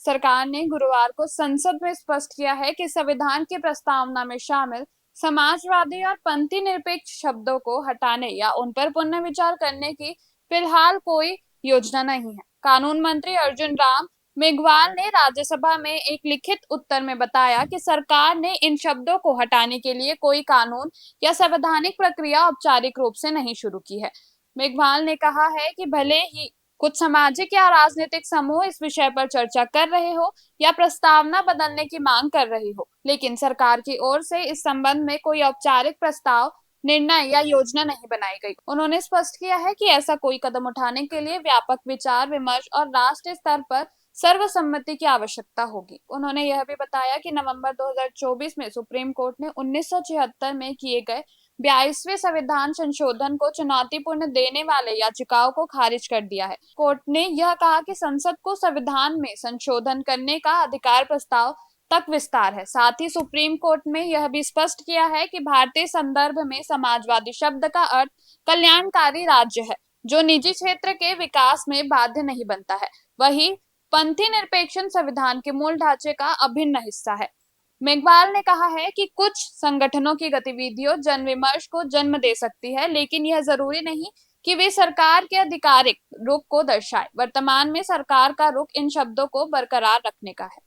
सरकार ने गुरुवार को संसद में स्पष्ट किया है कि संविधान की प्रस्तावना में शामिल समाजवादी और पंथी निरपेक्ष शब्दों को हटाने या उन पर पुनर्विचार करने की फिलहाल कोई योजना नहीं है। कानून मंत्री अर्जुन राम मेघवाल ने राज्यसभा में एक लिखित उत्तर में बताया कि सरकार ने इन शब्दों को हटाने के लिए कोई कानून या संवैधानिक प्रक्रिया औपचारिक रूप से नहीं शुरू की है। मेघवाल ने कहा है कि भले ही कुछ सामाजिक या राजनीतिक समूह इस विषय पर चर्चा कर रहे हो या प्रस्तावना बदलने की मांग कर रही हो, लेकिन सरकार की ओर से इस संबंध में कोई औपचारिक प्रस्ताव, निर्णय या योजना नहीं बनाई गई। उन्होंने स्पष्ट किया है कि ऐसा कोई कदम उठाने के लिए व्यापक विचार विमर्श और राष्ट्रीय स्तर पर सर्वसम्मति की आवश्यकता होगी। उन्होंने यह भी बताया कि नवंबर 2024 में सुप्रीम कोर्ट ने 1976 में किए गए 22वें संविधान संशोधन को चुनौतीपूर्ण देने वाले याचिकाओं को खारिज कर दिया है। कोर्ट ने यह कहा कि संसद को संविधान में संशोधन करने का अधिकार प्रस्ताव तक विस्तार है। साथ ही सुप्रीम कोर्ट में यह भी स्पष्ट किया है कि भारतीय संदर्भ में समाजवादी शब्द का अर्थ कल्याणकारी राज्य है, जो निजी क्षेत्र के विकास में बाध्य नहीं बनता है। वही पंथी निरपेक्ष संविधान के मूल ढांचे का अभिन्न हिस्सा है। मेघवाल ने कहा है कि कुछ संगठनों की गतिविधियों जन विमर्श को जन्म दे सकती है, लेकिन यह जरूरी नहीं कि वे सरकार के आधिकारिक रुख को दर्शाए। वर्तमान में सरकार का रुख इन शब्दों को बरकरार रखने का है।